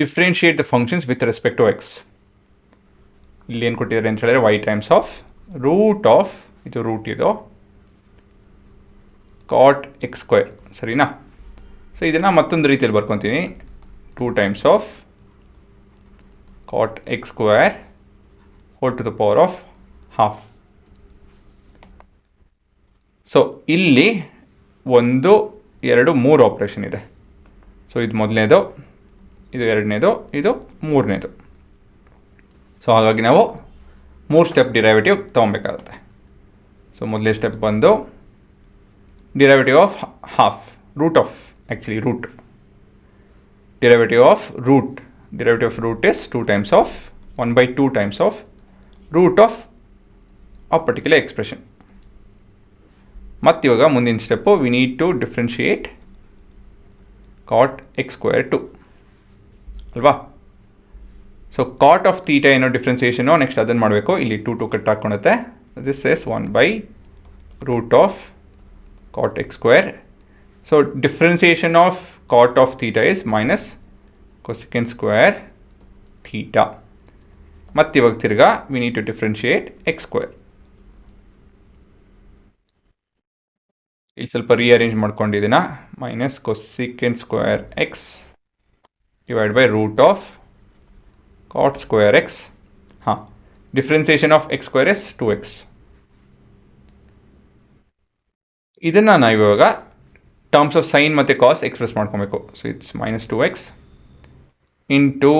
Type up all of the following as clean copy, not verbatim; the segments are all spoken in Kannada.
Differentiate the functions with respect to x. ಇಲ್ಲಿ ಏನು ಕೊಟ್ಟಿದ್ದಾರೆ ಅಂತ ಹೇಳಿದ್ರೆ y times of root of, ಇದು ರೂಟ್ ಇದು ಕಾಟ್ ಎಕ್ಸ್ ಸ್ಕ್ವೇರ್, ಸರಿನಾ? ಸೊ ಇದನ್ನು ಮತ್ತೊಂದು ರೀತಿಯಲ್ಲಿ ಬರ್ಕೊತೀನಿ, 2 times of cot x square whole to the power of half. So ಇಲ್ಲಿ 1 2 3 ಆಪ್ರೇಷನ್ ಇದೆ. ಸೊ ಇದು ಮೊದಲನೇದು, ಇದು ಎರಡನೇದು, ಇದು ಮೂರನೇದು. ಸೊ ಹಾಗಾಗಿ ನಾವು 3 ಸ್ಟೆಪ್ ಡಿರೈವೇಟಿವ್ ತೊಗೊಬೇಕಾಗುತ್ತೆ. ಸೊ ಮೊದಲನೇ ಸ್ಟೆಪ್ ಬಂದು derivative of half, root of, actually root, derivative of root is 2 times of 1/2 times of root of a particular expression. ಮತ್ತು ಇವಾಗ ಮುಂದಿನ step, we need to differentiate cot x square too, ಅಲ್ವಾ? ಸೊ ಕಾಟ್ ಆಫ್ ಥೀಟಾ ಏನೋ ಡಿಫ್ರೆನ್ಸಿಯೇಷನು, ನೆಕ್ಸ್ಟ್ ಅದನ್ನು ಮಾಡಬೇಕು. ಇಲ್ಲಿ 2 ಕಟ್ ಹಾಕ್ಕೊಳುತ್ತೆ. This is 1/√ cot x square. So differentiation of cot of theta is minus cosecant square theta. ಮತ್ತು ಇವಾಗ ತಿರ್ಗಾ we need to differentiate x square. ಇಲ್ಲಿ ಸ್ವಲ್ಪ ರೀಅರೇಂಜ್ ಮಾಡ್ಕೊಂಡಿದ್ದೀನ, minus cosecant square x divide by root of cot square x. ಹಾಂ, differentiation of X square is 2x. ಇದನ್ನು ನಾವು ಇವಾಗ ಟರ್ಮ್ಸ್ ಆಫ್ ಸೈನ್ ಮತ್ತು ಕಾಸ್ ಎಕ್ಸ್ಪ್ರೆಸ್ ಮಾಡ್ಕೊಬೇಕು. So it's minus 2x into,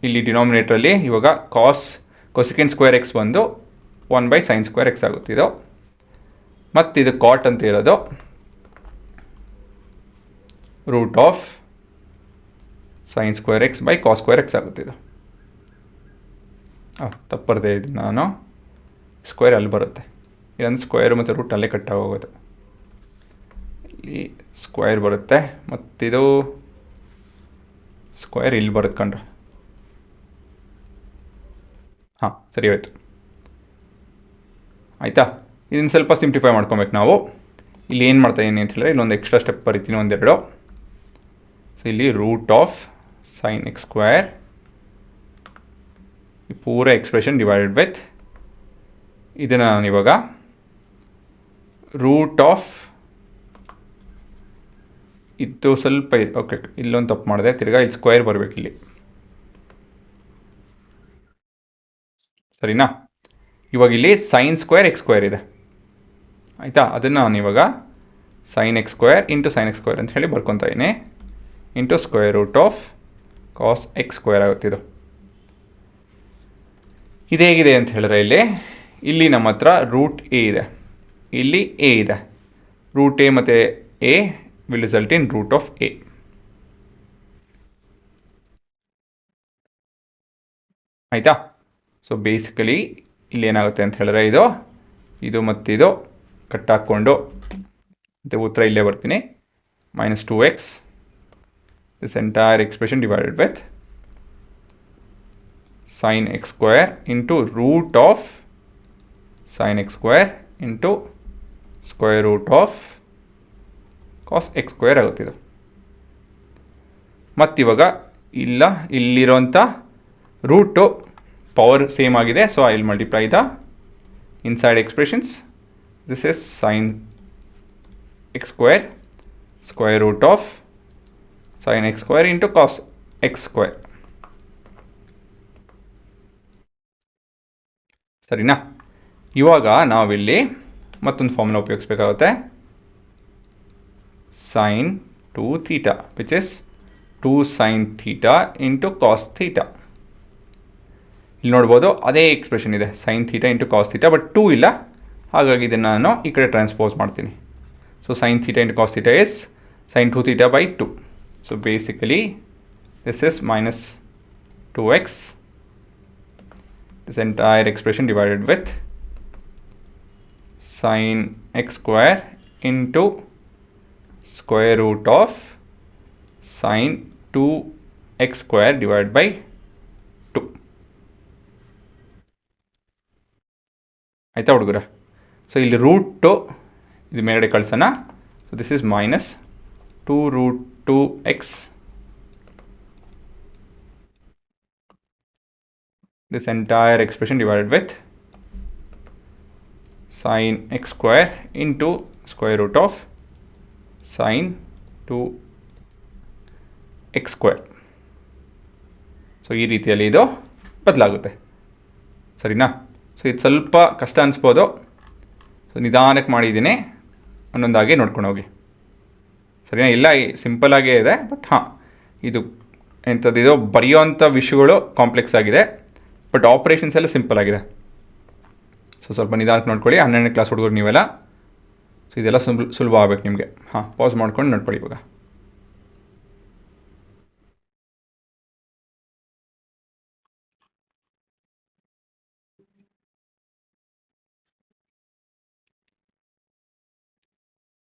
ಇಲ್ಲಿ ಡಿನಾಮಿನೇಟ್ರಲ್ಲಿ ಇವಾಗ cosecant ಸ್ಕ್ವೇರ್ ಎಕ್ಸ್ ಬಂದು 1/sin ಸ್ಕ್ವೇರ್ ಎಕ್ಸ್ ಆಗುತ್ತಿದ್ದು, ಮತ್ತು ಇದು ಕಾಟ್ ಅಂತ ಇರೋದು root of sin square x by cos square x ಆಗುತ್ತಿದ್ದು. ತಪ್ಪರ್ದೆ, ಇದು ನಾನು ಸ್ಕ್ವೇರ್ ಅಲ್ಲಿ ಬರುತ್ತೆ, ಇದೊಂದು ಸ್ಕ್ವೇರು ಮತ್ತು ರೂಟ್ ಅಲ್ಲೇ ಕಟ್ಟಾಗೋಗೋದು. ಇಲ್ಲಿ ಸ್ಕ್ವೇರ್ ಬರುತ್ತೆ, ಮತ್ತಿದು ಸ್ಕ್ವೇರ್ ಇಲ್ಲಿ ಬರುತ್ತೆ ಕಂಡ್ರೆ. ಹಾಂ, ಸರಿ ಹೋಯ್ತು, ಆಯಿತಾ? ಇದನ್ನು ಸ್ವಲ್ಪ ಸಿಂಪ್ಲಿಫೈ ಮಾಡ್ಕೊಬೇಕು ನಾವು. ಇಲ್ಲಿ ಏನು ಮಾಡ್ತಾಯಿದ್ದೀನಿ ಅಂತ ಹೇಳಿದ್ರೆ, ಇಲ್ಲೊಂದು ಎಕ್ಸ್ಟ್ರಾ ಸ್ಟೆಪ್ ಬರೀತೀನಿ, ಒಂದೆರಡು. ಸೊ ಇಲ್ಲಿ root of sin x square, ಈ ಪೂರ ಎಕ್ಸ್ಪ್ರೆಷನ್ ಡಿವೈಡೆಡ್ ವಿತ್ ಇದನ್ನು ನಾನು ಇವಾಗ ರೂಟ್ ಆಫ್, ಇದು ಸ್ವಲ್ಪ ಓಕೆ, ಇಲ್ಲೊಂದು ತಪ್ಪು ಮಾಡಿದೆ, ತಿರ್ಗಾ ಇಲ್ಲಿ ಸ್ಕ್ವೇರ್ ಬರಬೇಕು ಇಲ್ಲಿ, ಸರಿನಾ? ಇವಾಗ ಇಲ್ಲಿ sin ಸ್ಕ್ವೇರ್ ಎಕ್ಸ್ ಸ್ಕ್ವೇರ್ ಇದೆ, ಆಯಿತಾ? ಅದನ್ನು ನಾನು ಇವಾಗ sin x square into sin x square ಅಂತ ಹೇಳಿ ಬರ್ಕೊತಾ ಇದ್ದೀನಿ, into square root of cos x square ಆಗುತ್ತಿದ್ದು. ಇದು ಹೇಗಿದೆ ಅಂತ ಹೇಳಿದ್ರೆ, ಇಲ್ಲಿ ನಮ್ಮ ಹತ್ರ ರೂಟ್ ಎ ಇದೆ, ಇಲ್ಲಿ ಎ ಇದೆ. ರೂಟ್ ಎ ಮತ್ತು a will result in root of a. ಆಯಿತಾ? ಸೊ ಬೇಸಿಕಲಿ ಇಲ್ಲಿ ಏನಾಗುತ್ತೆ ಅಂತ ಹೇಳಿದ್ರೆ, ಇದು ಮತ್ತಿದು ಕಟ್ ಹಾಕ್ಕೊಂಡು ಮತ್ತು ಉತ್ತರ ಇಲ್ಲೇ ಬರ್ತೀನಿ, minus 2x, this entire expression divided with sin x square into root of sin x square into square root of cos x square ಆಗುತ್ತಿದೆ. ಮತ್ತಿವಾಗ ಇಲ್ಲಿರೋಂಥ ರೂಟು ಪವರ್ ಸೇಮ್ ಆಗಿದೆ, so I will multiply the inside expressions. This is sin x square square root of sin x square into cos x square. ಸರಿನಾ? ಇವಾಗ ನಾವಿಲ್ಲಿ ಮತ್ತೊಂದು formula ಉಪಯೋಗಿಸ್ಬೇಕಾಗುತ್ತೆ, sin 2 theta which is 2 sin theta into cos theta. ಇಲ್ಲಿ ನೋಡ್ಬೋದು ಅದೇ ಎಕ್ಸ್ಪ್ರೆಷನ್ ಇದೆ, sin theta into cos theta, but 2 ಇಲ್ಲ, ಹಾಗಾಗಿ ಇದನ್ನು ನಾನು ಈ ಕಡೆ ಟ್ರಾನ್ಸ್ಪೋಸ್ ಮಾಡ್ತೀನಿ. So sin theta into cos theta is sin 2 theta by 2. So basically this is minus 2x, this entire expression divided with sin x square into square root of sin 2x square divided by 2. ಆಯಿತಾ ಹುಡುಗರ? ಸೊ ಇಲ್ಲಿ ರೂಟು ಇದು ಮೇಲ್ಗಡೆ ಕಳ್ಸೋಣ. So this is minus 2 root 2x this entire expression divided with sin x square into square root of sin 2x square. So ಈ ರೀತಿಯಲ್ಲಿ ಇದು ಬದಲಾಗುತ್ತೆ, ಸರಿನಾ? ಸೊ ಇದು ಸ್ವಲ್ಪ ಕಷ್ಟ ಅನಿಸ್ಬೋದು, ಸೊ ನಿಧಾನಕ್ಕೆ ಮಾಡಿದ್ದೀನಿ, ಒಂದೊಂದಾಗಿ ನೋಡ್ಕೊಂಡು ಹೋಗಿ, ಸರಿನಾ? ಇಲ್ಲ ಸಿಂಪಲ್ಲಾಗೇ ಇದೆ, ಬಟ್ ಹಾಂ ಇದು ಎಂಥದ್ದಿದೋ ಬರೆಯೋವಂಥ ವಿಷಯಗಳು ಕಾಂಪ್ಲೆಕ್ಸ್ ಆಗಿದೆ, ಬಟ್ ಆಪ್ರೇಷನ್ಸ್ ಎಲ್ಲ ಸಿಂಪಲ್ ಆಗಿದೆ. ಸೊ ಸ್ವಲ್ಪ ನಿಧಾನಕ್ಕೆ ನೋಡ್ಕೊಳ್ಳಿ, 12ನೇ ಕ್ಲಾಸ್ ಹುಡುಗರು ನೀವೆಲ್ಲ. ಸೊ ಇದೆಲ್ಲ ಸುಲಭ ಆಗಬೇಕು ನಿಮಗೆ. ಹಾಂ, ಪಾಸ್ ಮಾಡ್ಕೊಂಡು ನೋಡ್ಕೊಳ್ಳಿ ಇವಾಗ.